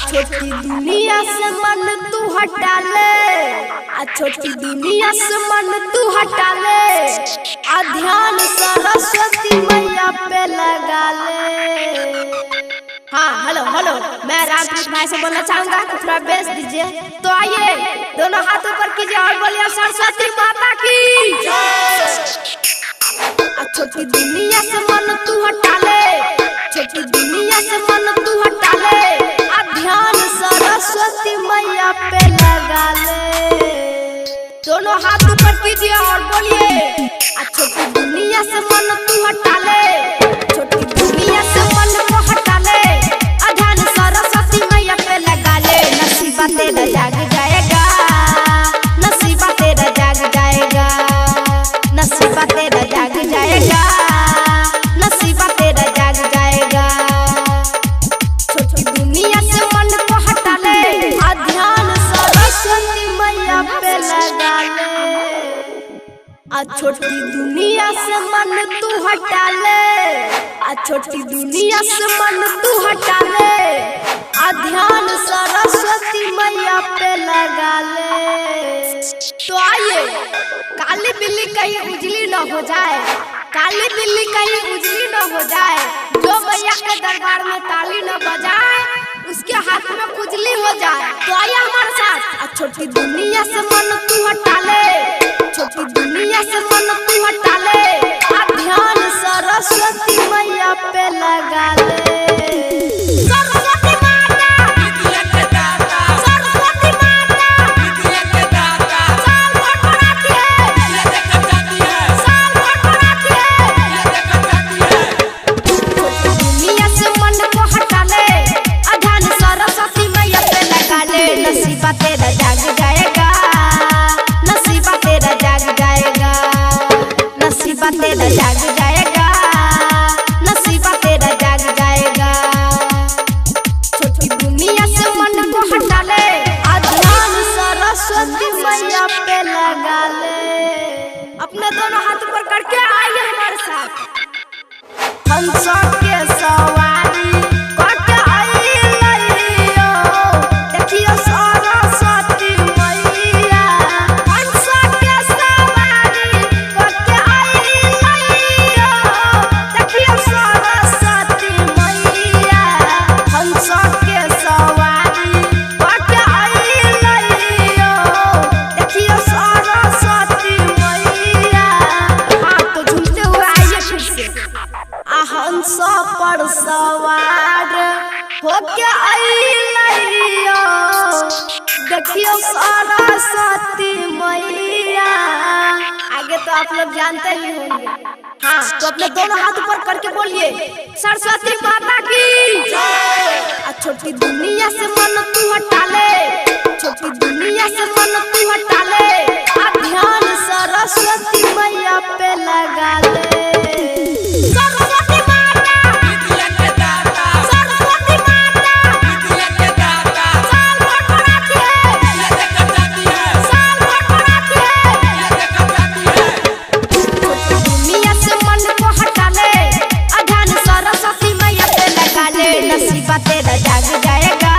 छोटी दुनिया से मन तू हटा ले, छोटी दुनिया से मन तू हटा ले, ध्यान सरस्वती मैया पे लगा ले। हाँ हेलो हेलो, मैं रामकृष्ण भाई से बोलना चाहूंगा कि थोड़ा बेस दीजिए। तो आइए दोनों हाथ ऊपर कीजिए और बोलिए सरस्वती माता की जय। छोटी दुनिया से मन तू हटा ले, छोटी दुनिया से मन तू हटा ले, ध्यान सरस्वती मैया पे लगा ले। दोनों हाथ ऊपर कीजिए और बोलिए छोटी दुनिया से मन तू हटा ले, छोटी दुनिया से मन को हटा ले, ध्यान सरस्वती मैया पे लगा ले। नसीबा तेरा जाग जाएगा, नसीबा तेरा जाग जाएगा, नसीबा तेरा जाग जाएगा, नसीबा तेरा जाग जाएगा। छोटी दुनिया से मन को हटा ले, ध्यान सरस्वती मैया पे लगा ले। छोटी दुनिया से मन तू हटा ले, छोटी दुनिया से मन तू हटा ले, ध्यान सरस्वती मैया पे लगा ले। तो आइए काली बिल्ली कहीं उजली न हो जाए, काली बिल्ली कहीं उजली न हो जाए, जो मैया के दरबार में ताली न बजाए उसके हाथ में खुजली हो जाए। तो आइए हमारे साथ छोटी दुनिया से मन तू हटा ले, छोटी दुनिया से मन तू हटा ले, ध्यान सरस्वती मैया पे लगा ले। सरस्वती माता विद्या के दाता, सरस्वती माता विद्या के दाता, साल भर पढ़ाती है विद्या देकर जाती है, साल भर पढ़ाती है विद्या देकर जाती है। छोटी दुनिया से मन को हटा ले, ध्यान सरस्वती मैया पे लगा ले। नसीबा तेरा जाग जाएगा, नसीबा तेरा जाग जाएगा, नसीबा तेरा जाग जाएगा, नसीबा तेरा जाग जाएगा। छोटी दुनिया से मन को हटा ले, ध्यान सरस्वती मैया पे लगा ले। अपने दोनों हाथ ऊपर करके आइए हमारे साथ। हंस के सवारी करके आइयो, देखियो सरस्वती मैया। हंस के सवारी करके आइयो, देखियो सरस्वती मैया। हंस के सवारी करके आइयो, देखियो सरस्वती मैया। हाँ तो झूमते हुए आइए फिर से। हंस पर सवार होके आइयो, देखियो सरस्वती मैया। आगे तो आप लोग जानते ही होंगे। हाँ तो अपने दोनों हाथ ऊपर करके बोलिए सरस्वती माता की जय। छोटी दुनिया से मन तू हटा ले, छोटी दुनिया से मन तू हटा ले, ध्यान सरस्वती मैया पे लगा ले। सरस्वती माता विद्या के दाता, सरस्वती माता विद्या के दाता, साल भर पढ़ाती है विद्या देकर जाती है, साल भर पढ़ाती है विद्या देकर जाती है। छोटी दुनिया से मन को हटा ले, ध्यान सरस्वती मैया पे लगा ले। नसीबा तेरा जाग जाएगा,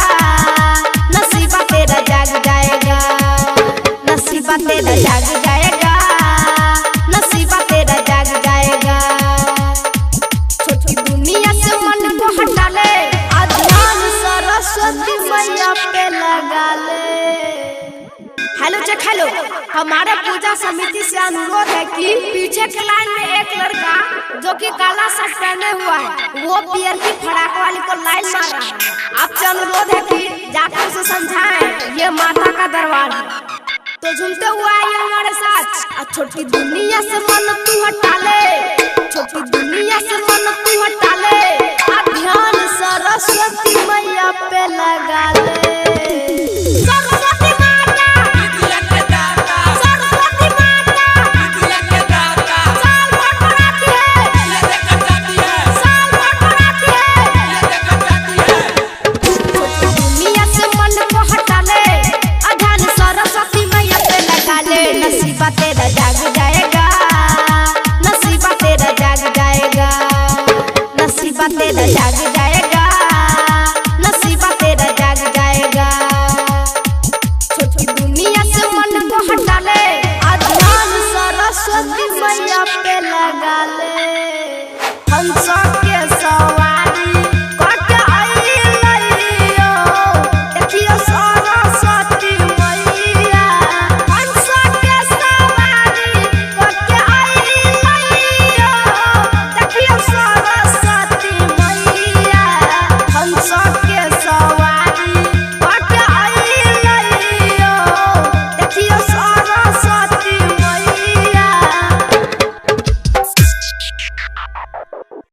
नसीबा तेरा जाग जाएगा, नसीबा तेरा जाग जाएगा, नसीबा तेरा जाग जाएगा। छोटी दुनिया से मन को हटा ले, ध्यान सरस्वती मैया पे लगा ले। हेलो चेक हेलो, हमारे पूजा समिति से अनुरोध है कि पीछे के लाइन में एक लड़का जो कि काला शर्ट पहने हुआ है, वो पियर की फड़ाक वाली को लाइन मार रहा है। आपसे अनुरोध है कि जाकर उसे समझाएं ये माता का दरबार है। तो झूमते हुए आइए हमारे साथ। छोटी दुनिया से मन तू हटा ले, छोटी दुनिया से मन तू हटा ले, ध्यान सरस्वती मैया पे लगा ले। सरस्वती माता विद्या के दाता, सरस्वती माता विद्या के दाता, साल भर पढ़ाती है विद्या देकर जाती है, साल भर पढ़ाती है विद्या देकर जाती है। छोटी दुनिया से मन को हटा ले, ध्यान सरस्वती मैया पे लगा ले। नसीबा तेरा जाग जाएगा, नसीबा तेरा जाग जाएगा, नसीबा तेरा जाग जाएगा, सरस्वती मैया पे लगा ले हंसा के